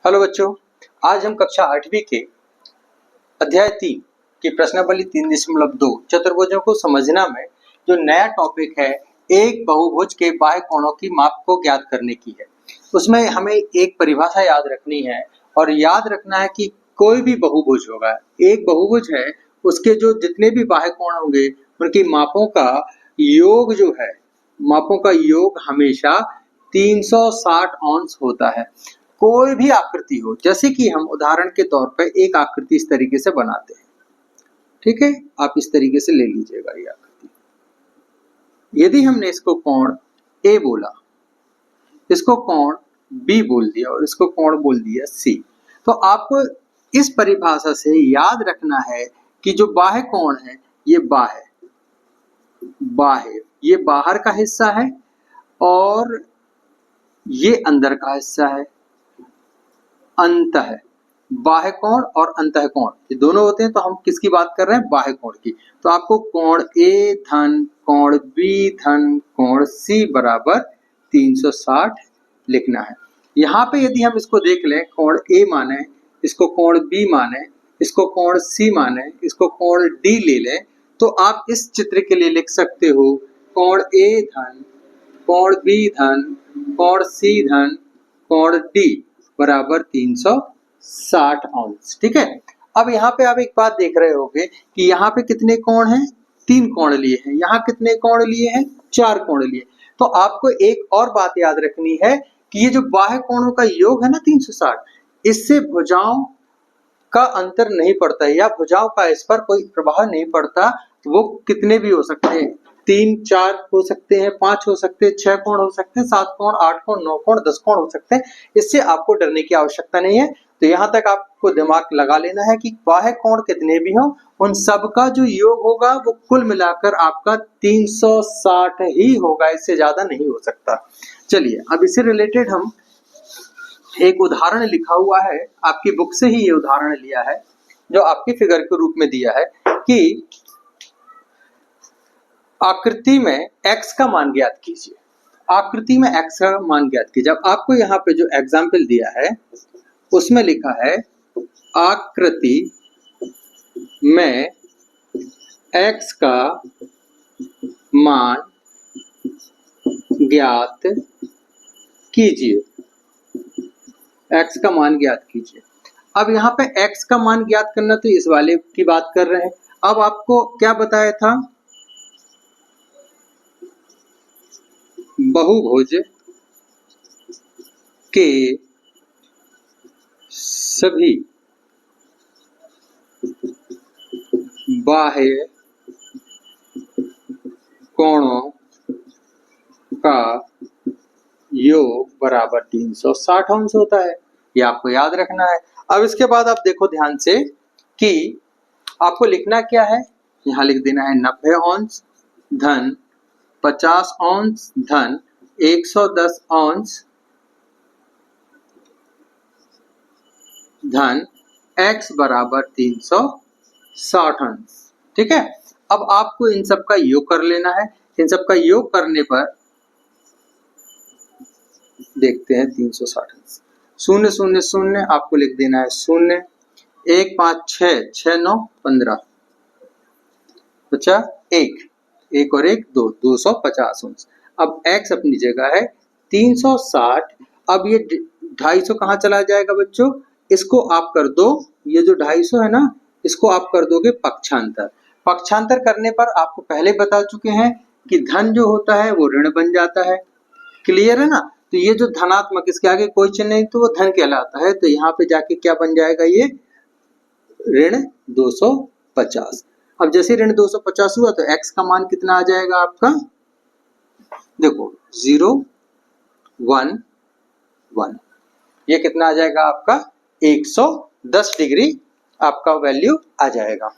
Hello बच्चों, आज हम कक्षा 8वीं के अध्याय 3 की प्रश्नावली 3.2 चतुर्भुजों को समझना में जो नया टॉपिक है एक बहुभुज के बाह्य कोणों की माप को ज्ञात करने की है। उसमें हमें एक परिभाषा याद रखनी है और याद रखना है कि कोई भी बहुभुज होगा, एक बहुभुज है, उसके जो जितने भी बाह्य कोण होंगे उनकी मापों का योग जो है, मापों का योग हमेशा 360 अंश होता है। कोई भी आकृति हो, जैसे कि हम उदाहरण के तौर पर एक आकृति इस तरीके से बनाते हैं, ठीक है, आप इस तरीके से ले लीजिएगा ये आकृति। यदि हमने इसको कोण ए बोला, इसको कोण बी बोल दिया और इसको कोण बोल दिया सी, तो आपको इस परिभाषा से याद रखना है कि जो बाह्य कोण है ये बाह्य ये बाहर का हिस्सा है और ये अंदर का हिस्सा है। अंतः बाह्य कोण और अंतः कोण ये दोनों होते हैं, तो हम किसकी बात कर रहे हैं? बाह्य कोण की। तो आपको कोण ए धन कोण बी धन कोण सी बराबर 360 लिखना है। यहाँ पे यदि हम इसको देख लें, कोण ए माने, इसको कोण बी माने, इसको कोण सी माने, इसको कोण डी ले लें, तो आप इस चित्र के लिए लिख सकते हो कोण ए धन कोण बी धन कोण सी धन कोण डी बराबर 360 अंश। ठीक है, अब यहाँ पे आप एक बात देख रहे होंगे कि यहाँ पे कितने कोण हैं? 3 कोण लिए हैं। यहाँ कितने कोण लिए हैं? 4 कोण लिए। तो आपको एक और बात याद रखनी है कि ये जो बाह्य कोणों का योग है ना 360, इससे भुजाओं का अंतर नहीं पड़ता है या भुजाओं का इस पर कोई प्रभाव नहीं पड़ता। वो कितने भी हो सकते हैं, 3, 4 हो सकते हैं, 5 हो सकते हैं, 6 कोण हो सकते हैं, 7 कोण, 8 कोण, 9 कोण, 10 कोण हो सकते हैं। इससे आपको डरने की आवश्यकता नहीं है। तो यहाँ तक आपको दिमाग लगा लेना है कि बाह्य कोण कितने भी हों, उन सब का जो योग होगा वो कुल मिलाकर आपका 360 ही होगा, इससे ज्यादा नहीं हो सकता। चलिए, अब इससे रिलेटेड हम एक उदाहरण लिखा हुआ है, आपकी बुक से ही ये उदाहरण लिया है, जो आपके फिगर के रूप में दिया है कि आकृति में x का मान ज्ञात कीजिए। आकृति में x का मान ज्ञात कीजिए। अब आपको यहाँ पे जो एग्जाम्पल दिया है उसमें लिखा है आकृति में x का मान ज्ञात कीजिए। x का मान ज्ञात कीजिए। अब यहाँ पे x का मान ज्ञात करना, तो इस वाले की बात कर रहे हैं। अब आपको क्या बताया था? बहुभुज के सभी बाह्य कोणों का योग बराबर 360 अंश होता है। ये आपको याद रखना है। अब इसके बाद आप देखो ध्यान से कि आपको लिखना क्या है। यहाँ लिख देना है 90 अंश धन 50 अंश धन 110 अंश धन x बराबर 360 अंश। ठीक है, अब आपको इन सब का योग कर लेना है। इन सब का योग करने पर देखते हैं 360 अंश, 0 0 0 आपको लिख देना है 0, 1 5 6 6 9 15 बचा 1 और 1 2 250 अंश। अब x अपनी जगह है 360। अब ये 250 कहाँ चला जाएगा बच्चों? इसको आप कर दो, ये जो 250 है ना, इसको आप कर दोगे पक्षांतर। पक्षांतर करने पर आपको पहले बता चुके हैं कि धन जो होता है वो ऋण बन जाता है। क्लियर है ना? तो ये जो धनात्मक, इसके आगे कोई चिन्ह नहीं तो वो धन कहलाता है। तो यहाँ पे जाके क्या बन जाएगा? ये ऋण 250। अब जैसे ऋण 250 हुआ तो x का मान कितना आ जाएगा आपका? देखो 0 1 1, ये कितना आ जाएगा आपका? 110 डिग्री आपका वैल्यू आ जाएगा।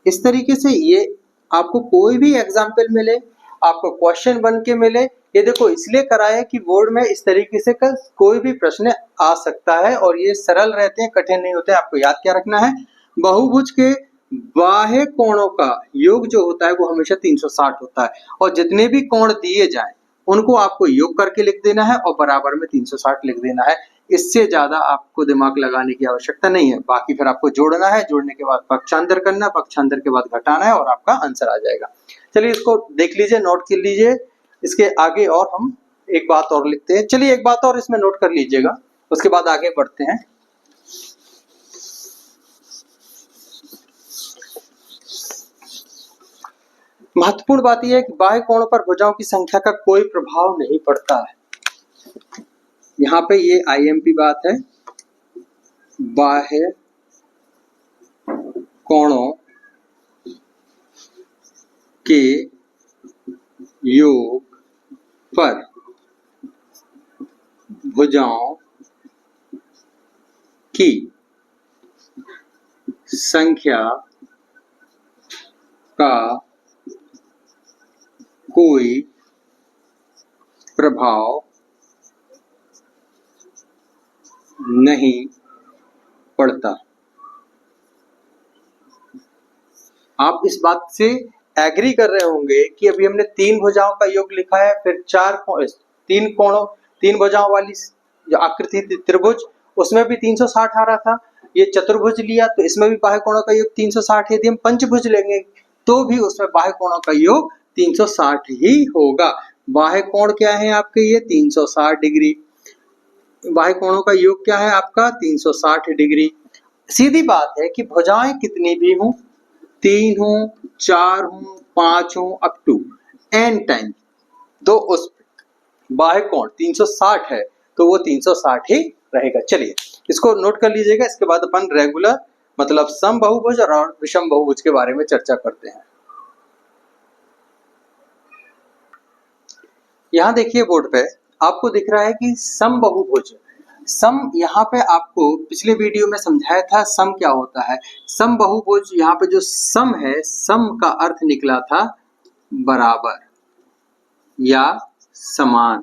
इस तरीके से ये आपको कोई भी एग्जाम्पल मिले, आपको क्वेश्चन बन के मिले, ये देखो इसलिए कराया कि बोर्ड में इस तरीके से कोई भी प्रश्न आ सकता है और ये सरल रहते हैं, कठिन नहीं होते। आपको याद क्या रखना है? बहुभुज के बाह्य कोणों का योग जो होता है वो हमेशा 360 होता है और जितने भी कोण दिए जाएं उनको आपको योग करके लिख देना है और बराबर में 360 लिख देना है। इससे ज्यादा आपको दिमाग लगाने की आवश्यकता नहीं है। बाकी फिर आपको जोड़ना है, जोड़ने के बाद पक्षांतर करना, पक्षांतर के बाद घटाना है और आपका आंसर आ जाएगा। चलिए इसको देख लीजिए, नोट कर लीजिए। इसके आगे और हम एक बात और लिखते हैं। चलिए एक बात और इसमें नोट कर लीजिएगा, उसके बाद आगे बढ़ते हैं। महत्वपूर्ण बात यह है कि बाह्य कोण पर भुजाओं की संख्या का कोई प्रभाव नहीं पड़ता है। यहाँ पे ये आईएमपी बात है। बाह्य कोणों के योग पर भुजाओं की संख्या का कोई प्रभाव नहीं पड़ता। आप इस बात से एग्री कर रहे होंगे कि अभी हमने 3 भुजाओं का योग लिखा है, फिर 3 भुजाओं वाली जो आकृति थी त्रिभुज, उसमें भी 360 आ रहा था। ये चतुर्भुज लिया तो इसमें भी बाह्य कोणों का योग 360 है। यदि हम पंचभुज लेंगे तो भी उसमें बाह्य कोणों का योग 360 ही होगा। बाह्य कोण क्या है आपके, ये 360 डिग्री। बाह्य कोणों का योग क्या है आपका, 360 डिग्री। सीधी बात है कि भुजाएं कितनी भी हों, 3 हो, 4 हो, 5 हो, अप टू n टाइम, तो उस बाह्य कोण 360 है तो वो 360 ही रहेगा। चलिए इसको नोट कर लीजिएगा। इसके बाद अपन रेगुलर मतलब समबाहुभुज और विषम बहुभुज के बारे में चर्चा करते हैं। यहाँ देखिए बोर्ड पे आपको दिख रहा है कि समबाहुभुज। सम यहाँ पे आपको पिछले वीडियो में समझाया था सम क्या होता है। समबाहुभुज यहाँ पे जो सम है, सम का अर्थ निकला था बराबर या समान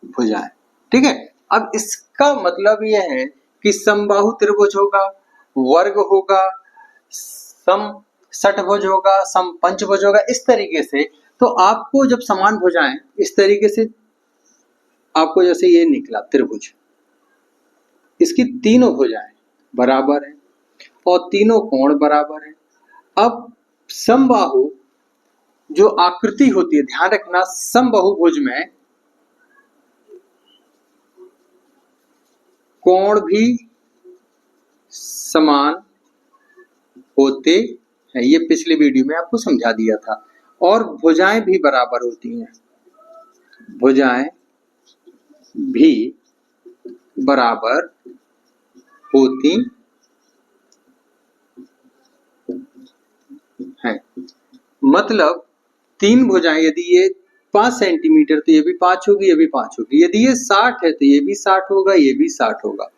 भुजाएं, ठीक है। अब इसका मतलब यह है कि समबाहु त्रिभुज होगा, वर्ग होगा, सम षटभुज होगा, सम पंचभुज होगा, इस तरीके से। तो आपको जब समान भुजाएं इस तरीके से आपको जैसे ये निकला त्रिभुज, इसकी तीनों भुजाएं बराबर है और तीनों कोण बराबर है। अब समबाहु जो आकृति होती है, ध्यान रखना समबाहुभुज में कोण भी समान होते हैं, ये पिछले वीडियो में आपको समझा दिया था। और भुजाएं भी बराबर होती हैं, भुजाएं भी बराबर होती हैं। मतलब 3 भुजाएं, यदि ये 5 सेंटीमीटर तो ये भी 5 होगी, ये भी 5 होगी। यदि ये 60 है तो ये भी 60 होगा, ये भी 60 होगा।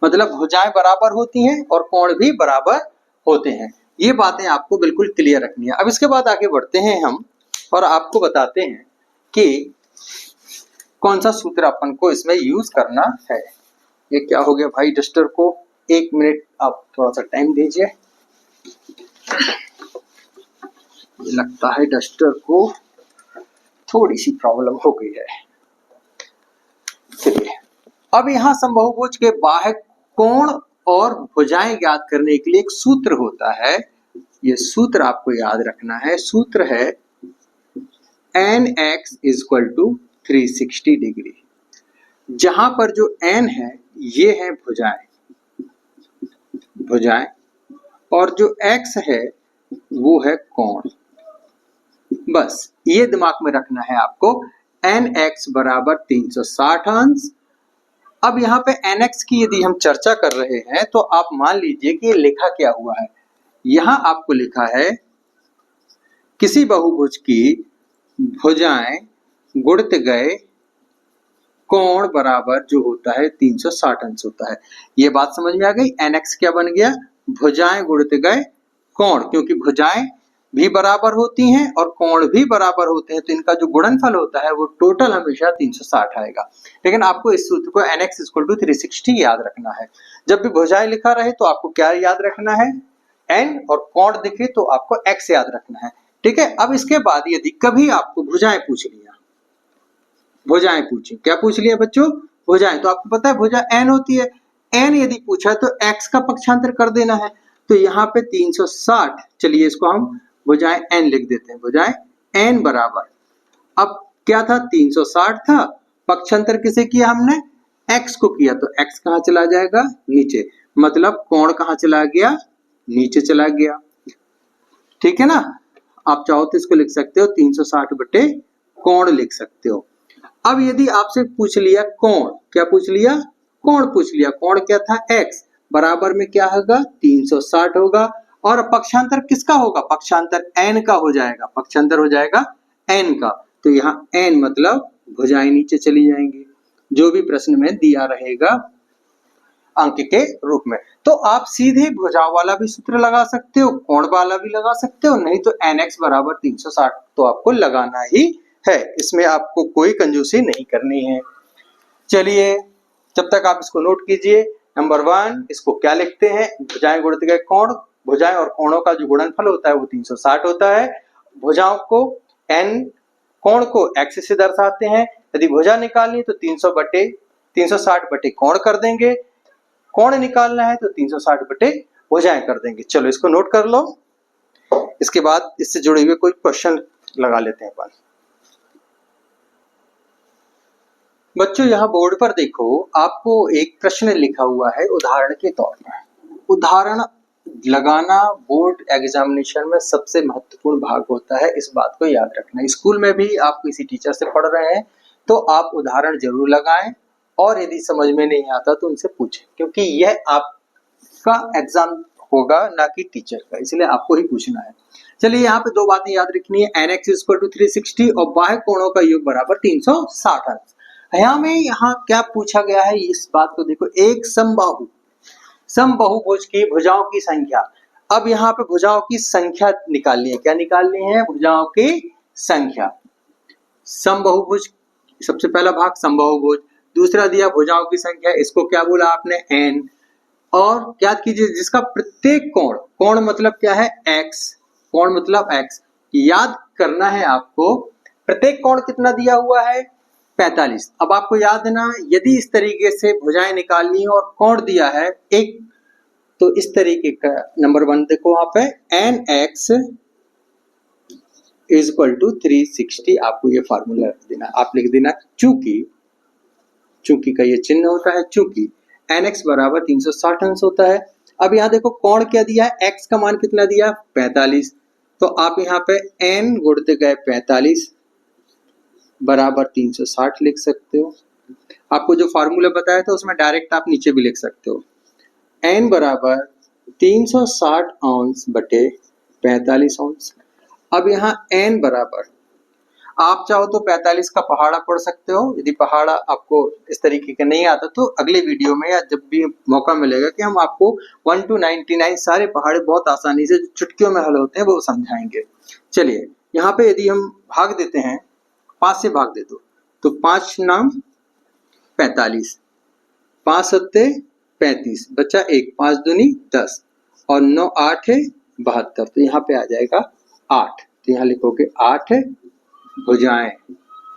मतलब भुजाएं बराबर होती हैं और कोण भी बराबर होते हैं। ये बातें आपको बिल्कुल क्लियर रखनी है। अब इसके बाद आगे बढ़ते हैं हम और आपको बताते हैं कि कौन सा सूत्र अपन को इसमें यूज करना है। ये क्या हो गया भाई, डस्टर को 1 मिनट आप थोड़ा सा टाइम दीजिए। लगता है डस्टर को थोड़ी सी प्रॉब्लम हो गई है। चलिए अब यहाँ समबाहुभुज के बाह्य कोण और भुजाएं ज्ञात करने के लिए एक सूत्र होता है। ये सूत्र आपको याद रखना है। सूत्र है nx = 360 डिग्री। जहां पर जो n है ये है भुजाएं और जो x है वो है कोण। बस ये दिमाग में रखना है आपको। nx बराबर 360 अंश। अब यहाँ पे nx की यदि हम चर्चा कर रहे हैं तो आप मान लीजिए कि लिखा क्या हुआ है। यहाँ आपको लिखा है किसी बहुभुज की भुजाएं गुणित गए कोण बराबर जो होता है 360 अंश होता है। ये बात समझ में आ गई। nx क्या बन गया, भुजाएं गुणित गए कोण, क्योंकि भुजाएं भी बराबर होती हैं और कोण भी बराबर होते हैं तो इनका जो गुणनफल होता है वो टोटल हमेशा 360 आएगा। लेकिन आपको इस सूत्र को nx = 360 याद रखना है। जब भी भुजाएं लिखा रहे तो आपको क्या याद रखना है, n, और कोण दिखे तो आपको x याद रखना है। ठीक है। अब इसके बाद यदि कभी आपको भुजाएं पूछ लिया, भुजाएं पूछी, क्या पूछ लिया बच्चों? भुजाएं। तो आपको पता है भुजा n होती है, n यदि पूछा तो x का पक्षांतर कर देना है। तो यहाँ पे 360, चलिए इसको हम भुजाएं n लिख देते हैं, भुजाएं n बराबर, अब क्या था 360 था, पक्षांतर किसे किया हमने? x को किया, तो x कहाँ चला जाएगा? नीचे, मतलब कोण कहाँ चला गया? नीचे चला गया। ठीक है ना। आप चाहो तो इसको लिख सकते हो 360 बटे कोण लिख सकते हो। अब यदि आपसे पूछ लिया कोण, क्या पूछ लिया? कोण पूछ लिया। कोण क्या था? x, बराबर में क्या होगा? 360 होगा। और पक्षांतर किसका होगा? पक्षांतर n का हो जाएगा, पक्षांतर हो जाएगा n का। तो यहाँ n मतलब भुजाएं नीचे चली जाएंगी, जो भी प्रश्न में दिया रहेगा अंक के रूप में। तो आप सीधे भुजाओं वाला भी सूत्र लगा सकते हो, कोण वाला भी लगा सकते हो, नहीं तो nx बराबर 360 तो आपको लगाना ही है, इसमें आपको कोई कंजूसी नहीं करनी है। चलिए जब तक आप इसको नोट कीजिए। नंबर 1, इसको क्या लिखते हैं? भुजाएं गुणित गए कोण। भुजाएं और कोणों का जो गुणनफल होता है वो 360 होता है। भुजाओं को n, कोण को x से दर्शाते हैं। यदि भुजा निकालनी है तो 360 बटे कोण कर देंगे, कोण निकालना है तो 360 बटे भुजाएं कर देंगे। चलो इसको नोट कर लो। इसके बाद इससे जुड़े हुए कोई क्वेश्चन लगा लेते हैं अपन। बच्चों यहाँ बोर्ड पर देखो, आपको एक प्रश्न लिखा हुआ है उदाहरण के तौर पर। उदाहरण लगाना बोर्ड एग्जामिनेशन में सबसे महत्वपूर्ण भाग होता है, इस बात को याद रखना। स्कूल में भी आप किसी टीचर से पढ़ रहे हैं तो आप उदाहरण जरूर लगाएं, और यदि समझ में नहीं आता तो उनसे पूछें, क्योंकि यह आपका एग्जाम होगा ना कि टीचर का, इसलिए आपको ही पूछना है। चलिए यहाँ पे दो बातें याद रखनी है, nx = 360 और बाह्य कोणों का योग बराबर 360 अंश। यहाँ क्या पूछा गया है इस बात को देखो, एक समबाहुभुज की भुजाओं की संख्या। अब यहाँ पे भुजाओं की संख्या निकालनी है। क्या निकालनी है? भुजाओं की संख्या। समबाहुभुज, सबसे पहला भाग समबाहुभुज, दूसरा दिया भुजाओं की संख्या, इसको क्या बोला आपने? n। और याद कीजिए जिसका प्रत्येक कोण, कोण मतलब क्या है? x, कोण मतलब x, याद करना है आपको। प्रत्येक कोण कितना दिया हुआ है? 45। अब आपको याद है ना, यदि इस तरीके से भुजाएं निकालनी है और कोण दिया है एक, तो इस तरीके का नंबर 1 देखो वहां पे nx = 360, आपको ये फार्मूला रख देना, आप लिख देना चूंकि का ये चिन्ह होता है, चूंकि nx बराबर 360 अंश होता है। अब यहाँ देखो कोण क्या दिया है? x का मान कितना दिया? 45। तो आप यहाँ पे n गुणित गए 45 बराबर 360 लिख सकते हो। आपको जो फार्मूला बताया था उसमें डायरेक्ट आप नीचे भी लिख सकते हो, n बराबर 360 अंश बटे 45 अंश। अब यहाँ n बराबर, आप चाहो तो 45 का पहाड़ा पढ़ सकते हो, यदि पहाड़ा आपको इस तरीके का नहीं आता तो अगले वीडियो में या जब भी मौका मिलेगा कि हम आपको 1 to 99 सारे पहाड़े बहुत आसानी से चुटकियों में हल होते हैं वो समझाएंगे। चलिए यहाँ पे यदि हम भाग देते हैं, 5 से भाग दे दो तो 5 नाम 45, 5 सत्ते 35, बचा 1, 5 दूनी 10 और 9 8 है 72, तो यहाँ पे आ जाएगा 8। तो यहाँ लिखोगे 8 भुजाएं,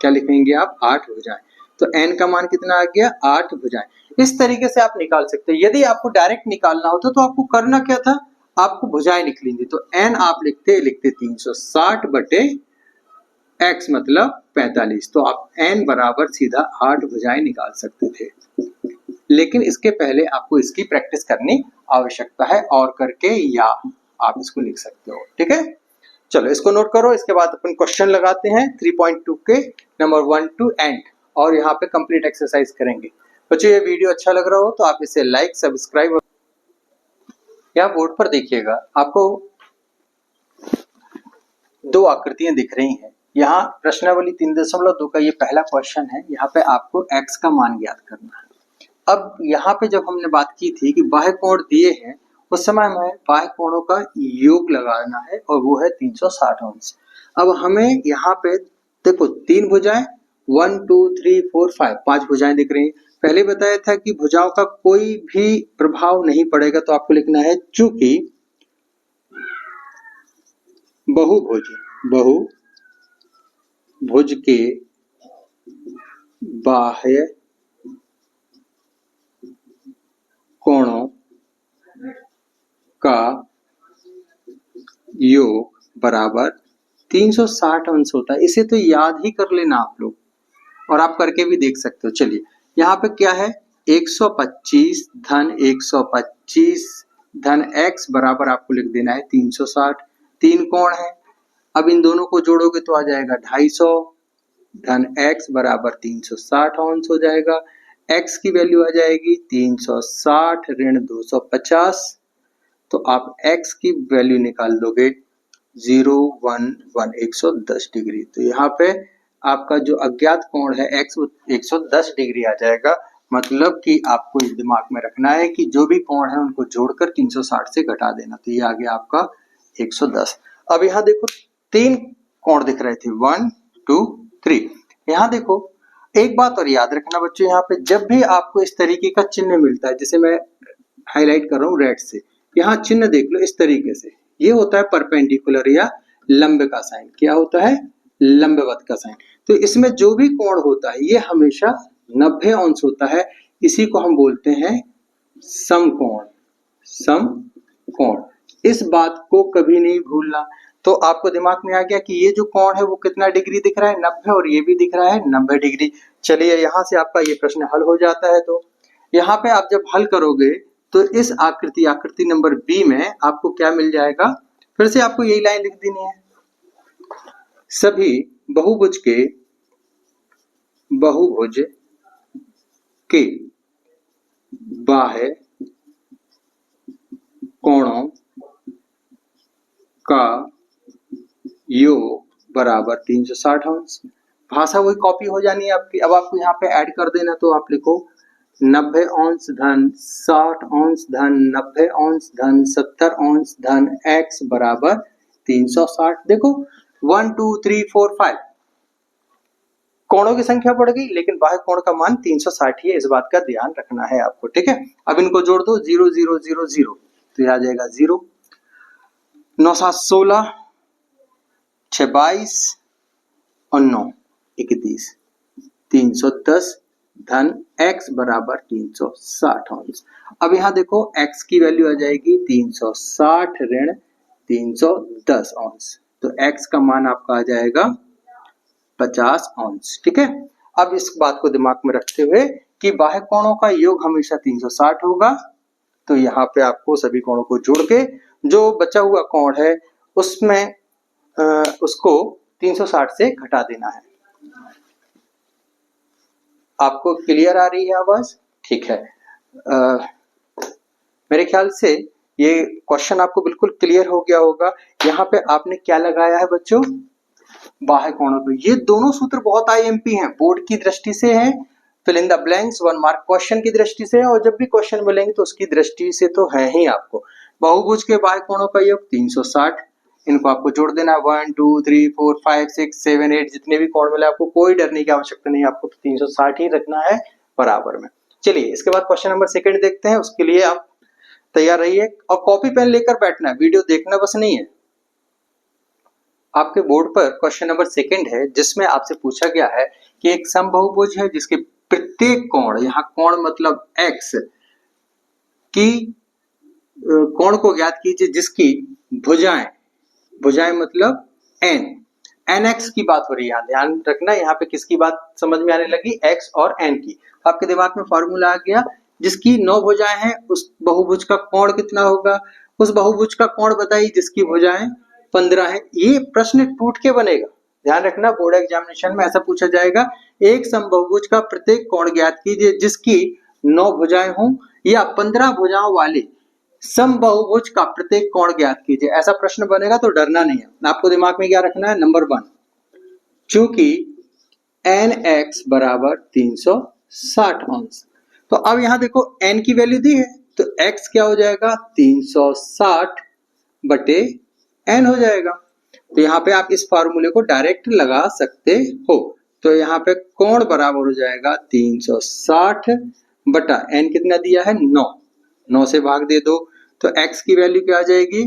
क्या लिखेंगे आप? 8 भुजाएं। तो n का मान कितना आ गया? 8 भुजाएं। इस तरीके से आप निकाल सकते हो। यदि आपको डायरेक्ट निकालना होता तो आपको करना क्या था? आपको भुजाएं लिख लेंगे, तो n आप लिखते 360 बटे x मतलब 45, तो आप n बराबर सीधा 8 भुजाएं निकाल सकते थे। लेकिन इसके पहले आपको इसकी प्रैक्टिस करनी आवश्यकता है, और करके या आप इसको लिख सकते हो। ठीक है, चलो इसको नोट करो। इसके बाद अपन क्वेश्चन लगाते हैं 3.2 के नंबर 1 to एंड, और यहाँ पे कंप्लीट एक्सरसाइज करेंगे। बच्चों ये वीडियो अच्छा लग रहा हो तो आप इसे लाइक, सब्सक्राइब। यहाँ बोर्ड पर देखिएगा, आपको 2 आकृतियां दिख रही हैं। यहाँ प्रश्नावली 3.2 का ये पहला क्वेश्चन है। यहाँ पे आपको x का मान ज्ञात करना है। अब यहाँ पे जब हमने बात की थी कि बाह्य कोण दिए हैं, उस समय हमें बाह्य कोणों का योग लगाना है और वो है 360 अंश। अब हमें यहाँ पे देखो 3 भुजाएं, 1 2 3 4 5, 5 भुजाएं दिख रही हैं। पहले बताया था कि भुजाओं का कोई भी प्रभाव नहीं पड़ेगा, तो आपको लिखना है चूंकि बहुभुज बहुभुज के बाह्य कोणों का योग बराबर 360 अंश होता है। इसे तो याद ही कर लेना आप लोग, और आप करके भी देख सकते हो। चलिए यहाँ पे क्या है, 125 धन 125 धन x बराबर आपको लिख देना है 360। तीन कोण है, अब इन दोनों को जोड़ोगे तो आ जाएगा 250 धन x बराबर 360 अंश हो जाएगा। x की वैल्यू आ जाएगी 360 ऋण 250, तो आप x की वैल्यू निकाल दोगे 110 डिग्री। तो यहाँ पे आपका जो अज्ञात कोण है x 110 डिग्री आ जाएगा। मतलब कि आपको इस दिमाग में रखना है कि जो भी कोण है उनको जोड़कर 360 से घटा देना। तो ये आ गया आपका 110। अब यहाँ देखो तीन कोण दिख रहे थे, 1 2 3। यहाँ देखो एक बात और याद रखना बच्चों, यहाँ पे जब भी आपको इस तरीके का चिन्ह मिलता है, जैसे मैं हाईलाइट कर रहा हूँ रेड से, यहाँ चिन्ह देख लो इस तरीके से, ये होता है परपेंडिकुलर या लंब का साइन। क्या होता है? लंबवत का साइन। तो इसमें जो भी कोण होता है ये हमेशा 90 अंश होता है। इसी को हम बोलते हैं समकोण। समकोण, इस बात को कभी नहीं भूलना। तो आपको दिमाग में आ गया कि ये जो कोण है वो कितना डिग्री दिख रहा है, 90, और ये भी दिख रहा है 90 डिग्री। चलिए यहाँ से आपका ये प्रश्न हल हो जाता है। तो यहाँ पे आप जब हल करोगे तो इस आकृति नंबर बी में आपको क्या मिल जाएगा, फिर से आपको यही लाइन लिख देनी है। सभी बहुभुज के बाह्य कोणों का योग बराबर 360 अंश। भाषा वही कॉपी हो जानी है आपकी। अब आपको यहाँ पे ऐड कर देना, तो आप लिखो 90 अंश धन 60 अंश धन 90 अंश धन 70 अंश धन x बराबर 360। देखो 1 2 3 4 5 कोणों की संख्या बढ़ गई, लेकिन बाह्य कोण का मान 360 ही है। इस बात का ध्यान रखना है आपको, ठीक है। अब इनको जोड़ दो, 0 0 0 0, तो यह आ जाएगा 0। 9 7 16, 6 22 और 9 31, 310 धन x बराबर 360 अंश। अब यहाँ देखो x की वैल्यू आ जाएगी 360 ऋण 310 अंश, तो x का मान आपका आ जाएगा 50 अंश, ठीक है। अब इस बात को दिमाग में रखते हुए कि बाह्य कोणों का योग हमेशा 360 होगा, तो यहाँ पे आपको सभी कोणों को जोड़ के जो बचा हुआ कोण है उसमें उसको 360 से घटा देना है। आपको क्लियर आ रही है आवाज? ठीक है। मेरे ख्याल से ये क्वेश्चन आपको बिल्कुल क्लियर हो गया होगा। यहाँ पे आपने क्या लगाया है बच्चों? बाह्य कोणों पे। ये दोनों सूत्र बहुत आईएमपी हैं, बोर्ड की दृष्टि से है, fill in the blanks 1 mark question की दृष्टि से, और जब भी क्वेश्चन मिलेंगे तो उसकी दृष्टि से तो है ही आपको। बहुभुज के बाह्य कोणों का योग 360, इनको आपको जोड़ देना 1 2 3 4 5 6 7 8, जितने भी कोण मिले आपको कोई डरने की आवश्यकता नहीं, आपको तो 360 ही रखना है बराबर में। चलिए इसके बाद क्वेश्चन नंबर 2 देखते हैं। उसके लिए आप तैयार रहिए और कॉपी पेन लेकर बैठना है, वीडियो देखना बस नहीं है। आपके बोर्ड पर क्वेश्चन नंबर 2 है, जिसमें आपसे पूछा गया है कि एक समबाहुभुज है जिसके प्रत्येक कोण, यहाँ कोण मतलब x की कोण को ज्ञात कीजिए जिसकी भुजाएं मतलब nx की बात हो रही है। ध्यान रखना, यहाँ पे किसकी बात समझ में आने लगी? x और n की। आपके दिमाग में फॉर्मूला आ गया, जिसकी 9 भुजाएं हैं उस बहुभुज का कोण कितना होगा? उस बहुभुज का कोण बताइए जिसकी भुजाएं 15 है। ये प्रश्न टूट के बनेगा, ध्यान रखना, बोर्ड एग्जामिनेशन में ऐसा पूछा जाएगा, एक समबाहुभुज का प्रत्येक कोण ज्ञात कीजिए जिसकी 9 भुजाएं हों, या 15 भुजाओं वाले समबाहुभुज का प्रत्येक कोण ज्ञात कीजिए। ऐसा प्रश्न बनेगा तो डरना नहीं है। आपको दिमाग में क्या रखना है? नंबर 1, चूंकि nx बराबर 360 अंश, तो अब यहां देखो n की वैल्यू दी है, तो x क्या हो जाएगा? 360 बटे n हो जाएगा। तो यहाँ पे आप इस फार्मूले को डायरेक्ट लगा सकते हो। तो यहाँ पे कोण बराबर हो जाएगा 360 बटा n कितना दिया है? 9, 9 से भाग दे दो, तो x की वैल्यू क्या आ जाएगी?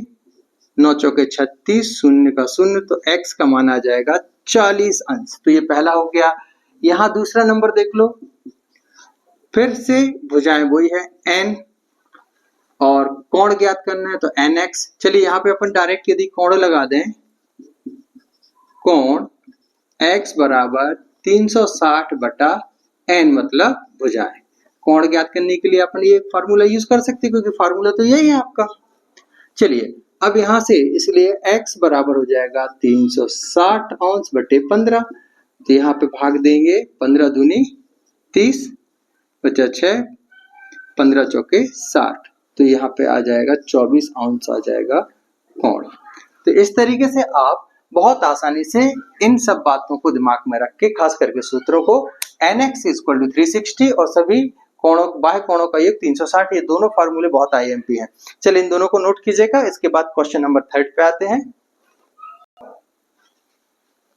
9 चौके 36, शून्य का शून्य, तो x का मान आ जाएगा 40 अंश। तो ये पहला हो गया। यहाँ दूसरा नंबर देख लो, फिर से भुजाएं वही है n, और कोण ज्ञात करना है तो nx। चलिए यहाँ पे अपन डायरेक्ट यदि कोण लगा दें, कोण x बराबर 360 बटा n, मतलब भुजाएं। कोण ज्ञात करने के लिए अपन ये फार्मूला यूज कर सकते हैं, क्योंकि फार्मूला तो यही है आपका। चलिए अब यहां से, इसलिए x बराबर हो जाएगा 360 अंश बटे 15। तो यहाँ पे भाग देंगे, 15 दूनी 30, बचा 6, 15 चौके 60, तो यहाँ पे आ जाएगा 24 अंश आ जाएगा कोण। तो इस तरीके से आप बहुत आसानी से इन सब बातों को दिमाग में रख के, खास करके सूत्रों को, nx = 360 और सभी कोणों, बाह्य कोणों का योग 360, ये दोनों फार्मूले बहुत आईएमपी हैं। चलिए इन दोनों को नोट कीजिएगा। इसके बाद क्वेश्चन नंबर 3 पे आते हैं।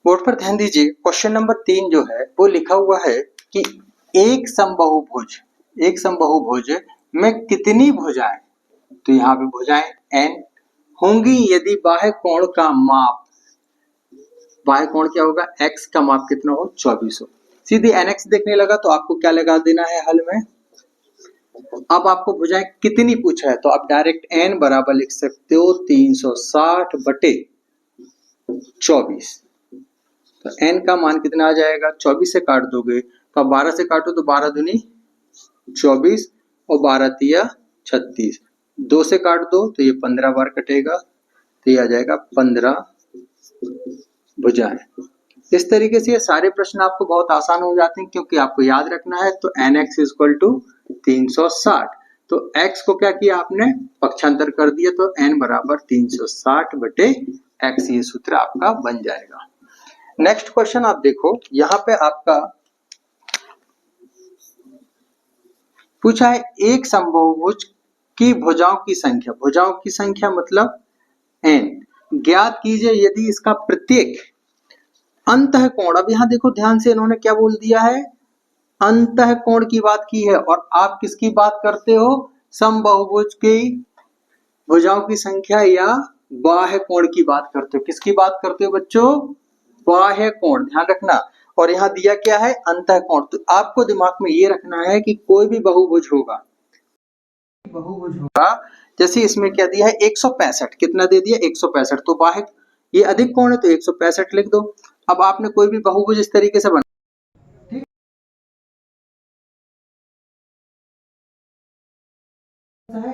बोर्ड पर ध्यान दीजिए, क्वेश्चन नंबर 3 जो है वो लिखा हुआ है कि एक समबाहु भुज में कितनी भुजाएं, तो यहाँ पे भुजाएं n होंगी यदि बाह्य कोण का माप, बाह्य कोण क्या होगा, x का माप कितना हो, 24 हो। सीधे nx देखने लगा तो आपको क्या लगा देना है हल में। अब आपको भुजाएं कितनी पूछा है, तो आप डायरेक्ट n बराबर लिख सकते हो 360 बटे 24। तो n का मान कितना आ जाएगा, 24 से काट दोगे तो आप 12 से काटो तो 12 दूनी 24 और 12 तिया 36, 2 से काट दो तो ये 15 बार कटेगा, तो ये आ जाएगा 15 भुजाएं। इस तरीके से ये सारे प्रश्न आपको बहुत आसान हो जाते हैं, क्योंकि आपको याद रखना है। तो nx = 360, तो x को क्या किया आपने, पक्षांतर कर दिया, तो n बराबर 360 बटे x, ये सूत्र आपका बन जाएगा। नेक्स्ट क्वेश्चन आप देखो, यहाँ पे आपका पूछा है एक समबाहुभुज की भुजाओं की संख्या मतलब n ज्ञात कीजिए यदि इसका प्रत्येक अंतः कोण, अब यहाँ देखो ध्यान से, इन्होंने क्या बोल दिया है, अंतः कोण की बात की है, और आप किसकी बात करते हो, समबाहुभुज की भुजाओं की संख्या या बाह्य कोण की बात करते हो। किसकी बात करते हो बच्चों, बाह्य कोण, ध्यान रखना। और यहाँ दिया क्या है, अंतः कोण। तो आपको दिमाग में ये रखना है कि कोई भी बहुभुज होगा, जैसे इसमें क्या दिया है 165, कितना दे दिया 165, तो बाह्य, ये अधिक कोण है तो 165 लिख दो। अब आपने कोई भी बहुभुज इस तरीके से बना,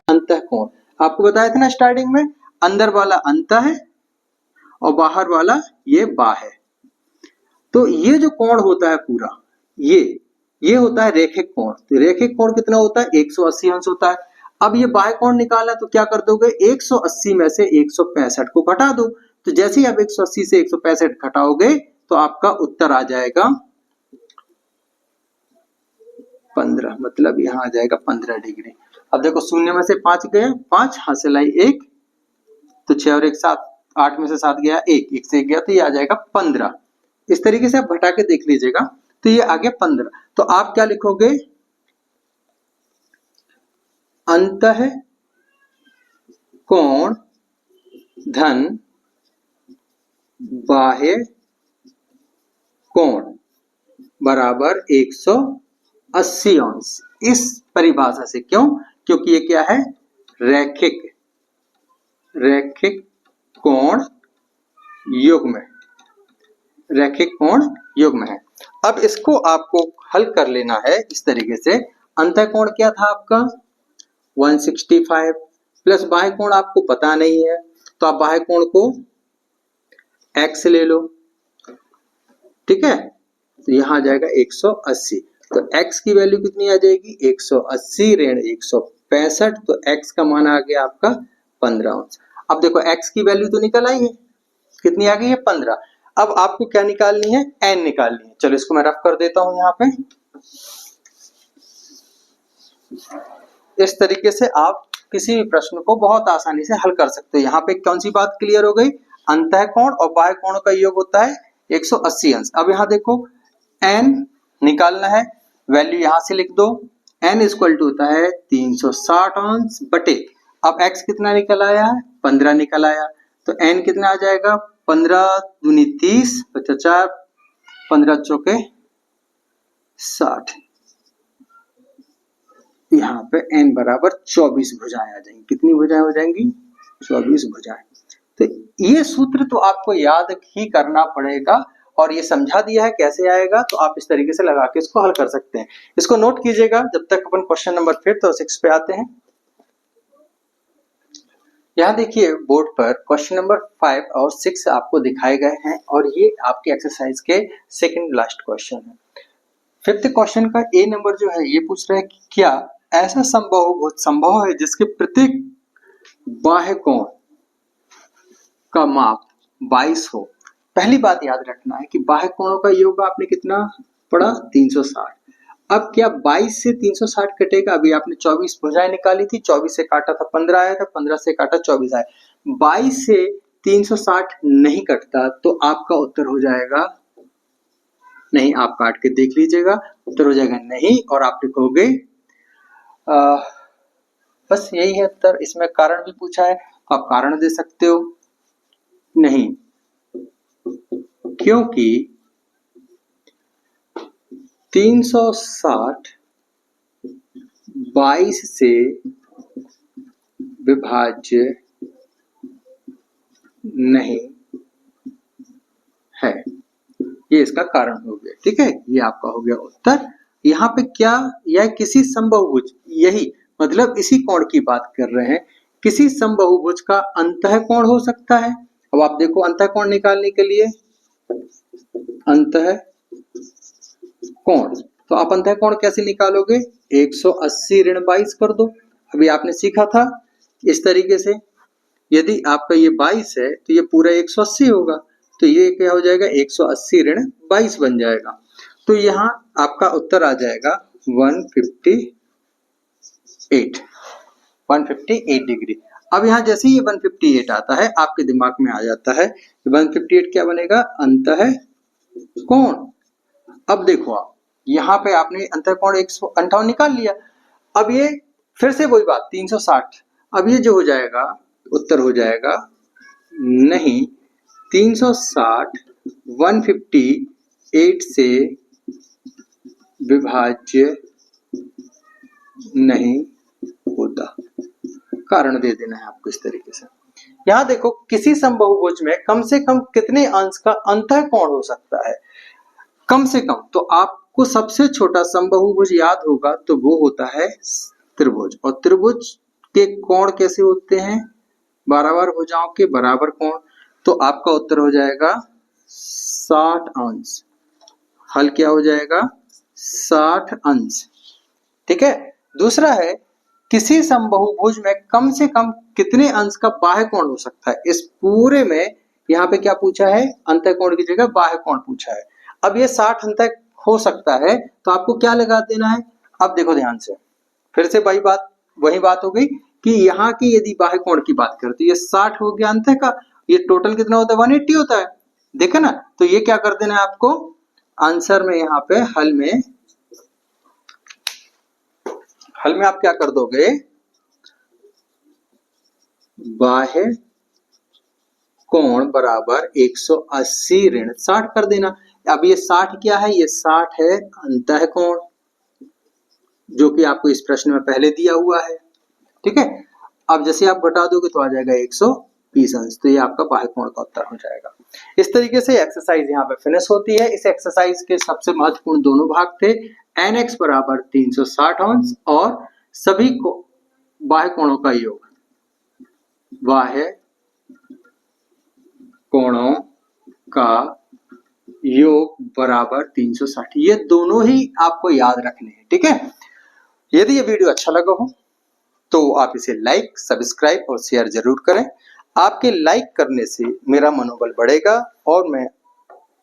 अंतः कोण आपको बताया था ना स्टार्टिंग में, अंदर वाला अंतः है और बाहर वाला ये बाह्य। तो ये जो कोण होता है पूरा, ये होता है रेखिक कोण। तो रेखिक कोण कितना होता है, 180 अंश होता है। अब ये बाह्य कोण निकालना, तो क्या कर दोगे, 180 में से 165 को घटा दो। तो जैसे ही आप 180 से 165 घटाओगे तो आपका उत्तर आ जाएगा 15, मतलब यहाँ आ जाएगा 15 डिग्री। अब देखो शून्य में से 5 गया, 5 हासिल आई 1, तो 6 और 1 7, 8 में से 7 गया 1, 1 से 1 गया, तो ये आ जाएगा 15। इस तरीके से आप घटा के देख लीजिएगा, तो ये आ गया 15। तो आप क्या लिखोगे, अंतः कोण धन बाह्य कोण बराबर 180 अंश, इस परिभाषा से। क्यों, क्योंकि ये क्या है, रैखिक कोण युग्म, रैखिक कोण युग्म है। अब इसको आपको हल कर लेना है इस तरीके से। अंतः कोण क्या था आपका 165, प्लस बाह्य कोण आपको पता नहीं है, तो आप बाह्य कोण को x ले लो, ठीक है, तो यहां आ जाएगा 180। तो x की वैल्यू कितनी आ जाएगी, 180 ऋण 165, तो x का मान आ गया आपका 15 अंश। अब देखो x की वैल्यू तो निकल आई है, कितनी आ गई है 15। अब आपको क्या निकालनी है, n निकालनी है। चलो इसको मैं रफ कर देता हूं यहाँ पे। इस तरीके से आप किसी भी प्रश्न को बहुत आसानी से हल कर सकते हो। यहाँ पे कौन सी बात क्लियर हो गई, अंतः कोण और बाह्य कोण का योग होता है 180 अंश। अब यहाँ देखो n निकालना है, वैल्यू यहां से लिख दो, n इक्वल टू होता है 360 अंश बटे, अब x कितना निकल आया है, 15 निकल आया, तो n कितना आ जाएगा 15 दूनी 30, 50, 15 चौके 60। यहाँ पे n बराबर 24 भुजाएं आ जाएंगी। कितनी भुजाएं हो जाएंगी? 24 भुजाएं। तो ये सूत्र तो आपको याद ही करना पड़ेगा और ये समझा दिया है कैसे आएगा, तो आप इस तरीके से लगा के इसको हल कर सकते हैं। इसको नोट कीजिएगा जब तक अपन क्वेश्चन नंबर 5 और 6 पे आते हैं। यहाँ देखिए बोर्ड पर क्वेश्चन नंबर 5 और 6 आपको दिखाए गए हैं और ये आपके एक्सरसाइज के सेकंड लास्ट क्वेश्चन है। 5th क्वेश्चन का ए नंबर जो है ये पूछ रहा है कि क्या ऐसा संभव है जिसके प्रत्येक बाह्य कोण का माप 22 हो। पहली बात याद रखना है कि बाह्य कोणों का योग आपने कितना पढ़ा? 360। अब क्या 22 से 360 कटेगा? अभी आपने 24 भुजाएं निकाली थी, 24 से काटा था 15 आया था, 15 से काटा 24 आया। 22 से 360 नहीं कटता, तो आपका उत्तर हो जाएगा नहीं। आप काट के देख लीजिएगा, उत्तर हो जाएगा नहीं और आप लिखोगे बस यही है उत्तर। इसमें कारण भी पूछा है, आप कारण दे सकते हो नहीं, क्योंकि 360 22 से विभाज्य नहीं है। ये इसका कारण हो गया। ठीक है, ये आपका हो गया उत्तर। यहाँ पे क्या, यह किसी समबाहुभुज, यही मतलब इसी कोण की बात कर रहे हैं, किसी समबाहुभुज का अंतःकोण हो सकता है। अब आप देखो अंतःकोण निकालने के लिए अंतःकोण, तो आप अंतःकोण कैसे निकालोगे? 180 ऋण 22 कर दो। अभी आपने सीखा था इस तरीके से, यदि आपका ये 22 है तो ये पूरा 180 होगा, तो ये क्या हो जाएगा? 180 ऋण 22 बन जाएगा। तो यहाँ आपका उत्तर आ जाएगा 158 डिग्री। अब यहाँ जैसे ही 158 आता है आपके दिमाग में आ जाता है 158 क्या बनेगा? अंतःकोण। अब देखो आप यहाँ पे आपने अंतःकोण 158 निकाल लिया। अब ये फिर से वही बात 360, अब ये जो हो जाएगा उत्तर हो जाएगा नहीं, 360 158 से विभाज्य नहीं होता। कारण दे देना है आपको इस तरीके से। यहाँ देखो किसी समबाहुभुज में कम से कम कितने अंश का अंतःकोण हो सकता है? कम से कम, तो आपको सबसे छोटा समबाहुभुज याद होगा तो वो होता है त्रिभुज। और त्रिभुज के कोण कैसे होते हैं? 12 भुजाओं के बराबर कोण। तो आपका उत्तर हो जाएगा 60 अंश। हल क्या हो जाएगा? 60 अंश। ठीक है। दूसरा है किसी समबाहुभुज में कम से कम कितने अंश का बाह्य कोण हो सकता है? इस पूरे में यहाँ पे क्या पूछा है? अंतःकोण की जगह बाह्य कोण पूछा है। अब ये 60 अंश हो सकता है, तो आपको क्या लगा देना है? अब देखो ध्यान से, फिर से वही बात हो गई कि यहाँ की यदि बाह्य कोण की बात करते, ये 60 हो गया अंत का, ये टोटल कितना होता है? 180 होता है। देखा ना? तो ये क्या कर देना है आपको आंसर में, यहाँ पे हल में आप क्या कर दोगे? बाह्य कोण बराबर 180 ऋण 60 कर देना। अब ये 60 क्या है? ये 60 है अंतःकोण, जो कि आपको इस प्रश्न में पहले दिया हुआ है। ठीक है। अब जैसे आप घटा दोगे तो आ जाएगा 120 अंश, तो ये आपका बाह्य कोण का उत्तर हो जाएगा। इस तरीके से एक्सरसाइज यहाँ पे फिनिश होती है। इस एक्सरसाइज के सबसे महत्वपूर्ण दोनों भाग थे, nx बराबर 360 अंश और सभी को बाह्य कोणों का योग, बाह्य कोणों का योग बराबर 360। ये दोनों ही आपको याद रखने हैं। ठीक है। यदि ये वीडियो अच्छा लगा हो तो आप इसे लाइक, सब्सक्राइब और शेयर जरूर करें। आपके लाइक करने से मेरा मनोबल बढ़ेगा और मैं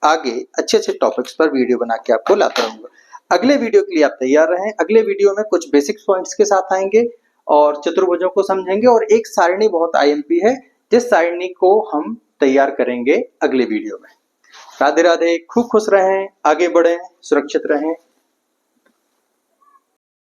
आगे अच्छे अच्छे टॉपिक्स पर वीडियो बना के आपको लाता रहूंगा। अगले वीडियो के लिए आप तैयार रहें। अगले वीडियो में कुछ बेसिक पॉइंट्स के साथ आएंगे और चतुर्भुजों को समझेंगे और एक सारणी बहुत आईएमपी है, जिस सारणी को हम तैयार करेंगे अगले वीडियो में। राधे राधे, खूब खुश रहें, आगे बढ़ें, सुरक्षित रहें।